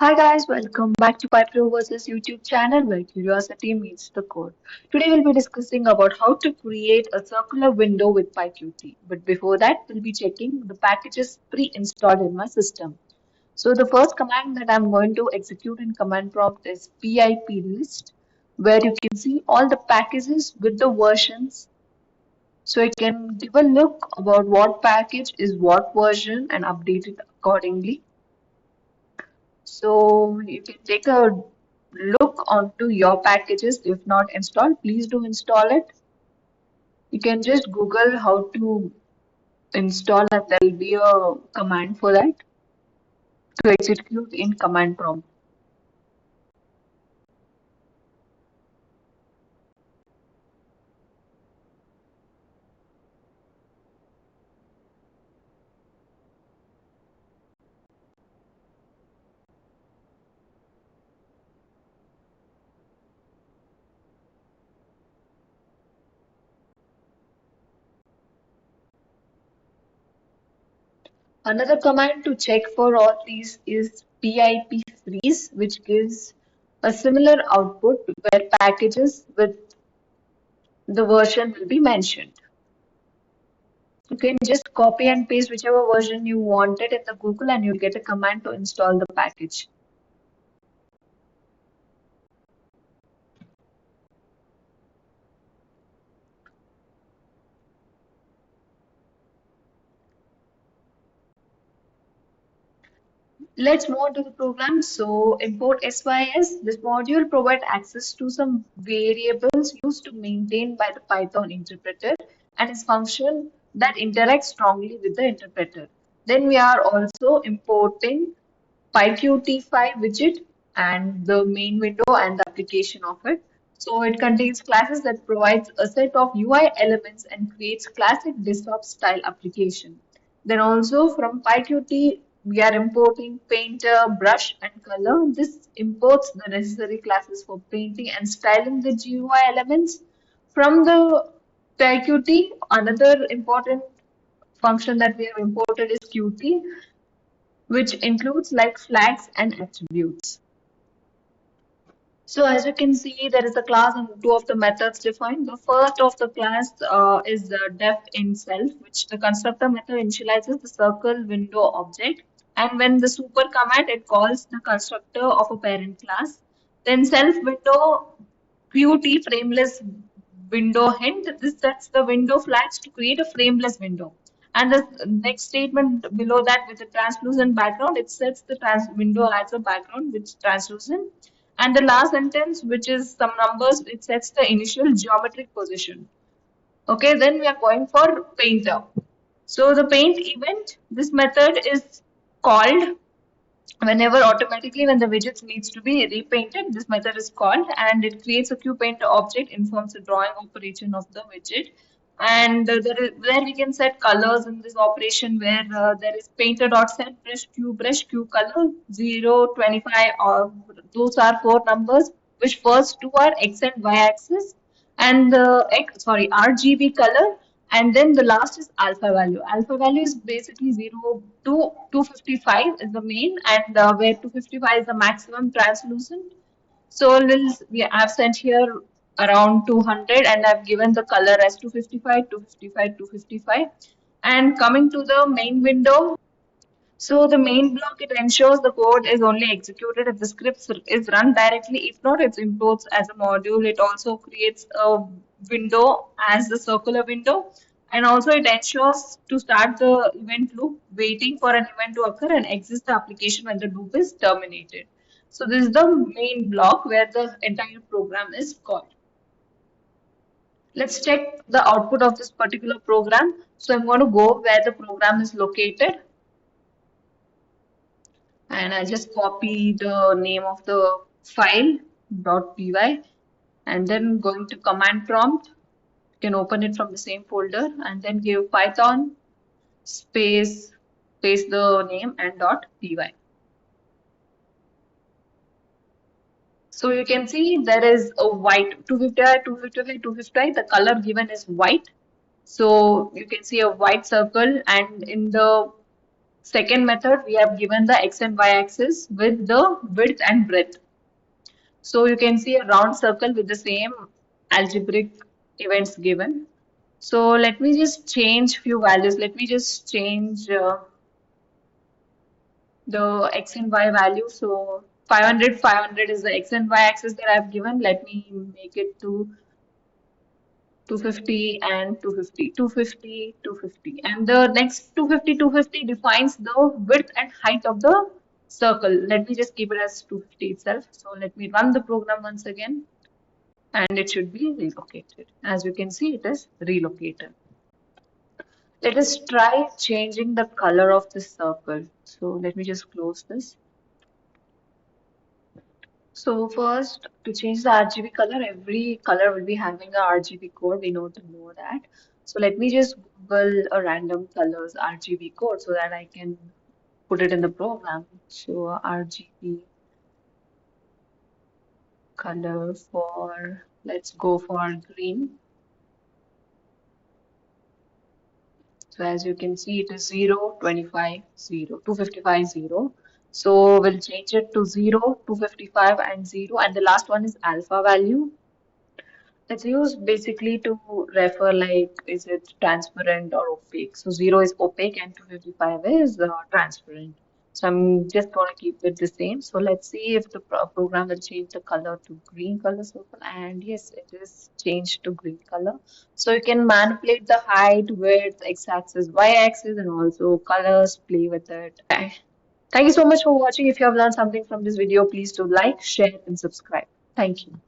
Hi guys, welcome back to PyPro versus YouTube channel where curiosity meets the code. Today we'll be discussing about how to create a circular window with PyQt. But before that, we'll be checking the packages pre-installed in my system. So the first command that I'm going to execute in command prompt is PIP where you can see all the packages with the versions. So you can give a look about what package is what version and update it accordingly. So you can take a look onto your packages. If not installed, please do install it. You can just Google how to install and there will be a command for that to execute in command prompt. Another command to check for all these is pip freeze, which gives a similar output where packages with the version will be mentioned. You can just copy and paste whichever version you wanted in the Google and you'll get a command to install the package. Let's move on to the program. So import sys. This module provides access to some variables used to maintain by the Python interpreter and its function that interacts strongly with the interpreter. Then we are also importing PyQt5 widget and the main window and the application of it. So it contains classes that provides a set of UI elements and creates classic desktop style application. Then also from PyQt, we are importing Painter, Brush and Color. This imports the necessary classes for painting and styling the GUI elements. From the PyQt, another important function that we have imported is Qt, which includes like flags and attributes. So as you can see, there is a class and two of the methods defined. The first of the class is the def in self, which the constructor method initializes the circle window object. And when the super command, it calls the constructor of a parent class. Then self window Qt frameless window hint. This sets the window flags to create a frameless window. And the next statement below that with the translucent background, it sets the window as a background which is translucent. And the last sentence, which is some numbers, it sets the initial geometric position. Okay, then we are going for painter. So the paint event, this method is called whenever automatically when the widget needs to be repainted, this method is called and it creates a QPainter object, informs the drawing operation of the widget. And there we can set colors in this operation where there is painter.set brush q color 0, 25, or those are four numbers, which first two are x and y axis and the RGB color, and then the last is alpha value. Alpha value is basically 0 to 255 is the main, and where 255 is the maximum translucent. So I've sent here around 200 and I've given the color as 255, 255, 255. And coming to the main window, so the main block, it ensures the code is only executed if the script is run directly. If not, it imports as a module. It also creates a window as the circular window. And also it ensures to start the event loop, waiting for an event to occur and exit the application when the loop is terminated. So this is the main block where the entire program is called. Let's check the output of this particular program. So I'm going to go where the program is located. And I just copy the name of the file .py and then going to command prompt. You can open it from the same folder and then give Python space paste the name and .py. So you can see there is a white 255, 255, 255. The color given is white. So you can see a white circle and in the Second method, we have given the x and y axis with the width and breadth. So you can see a round circle with the same algebraic events given. So let me just change few values. Let me just change the x and y value. So 500, 500 is the x and y axis that I've given. Let me make it to 250 and 250, 250, 250. And the next 250, 250 defines the width and height of the circle. Let me just keep it as 250 itself. So let me run the program once again and it should be relocated. As you can see, it is relocated. Let us try changing the color of the circle. So let me just close this. So first, to change the RGB color, every color will be having a RGB code. We know to know that. So let me just Google a random colors RGB code so that I can put it in the program. So RGB color for, let's go for green. So as you can see, it is 0, 25, 0, 255, 0. So we'll change it to 0, 255 and 0. And the last one is alpha value. It's used basically to refer like is it transparent or opaque. So 0 is opaque and 255 is transparent. So I'm just going to keep it the same. So let's see if the program will change the color to green color circle. And yes, it is changed to green color. So you can manipulate the height, width, x-axis, y-axis, and also colors, play with it. Thank you so much for watching. If you have learned something from this video, please do like, share, and subscribe. Thank you.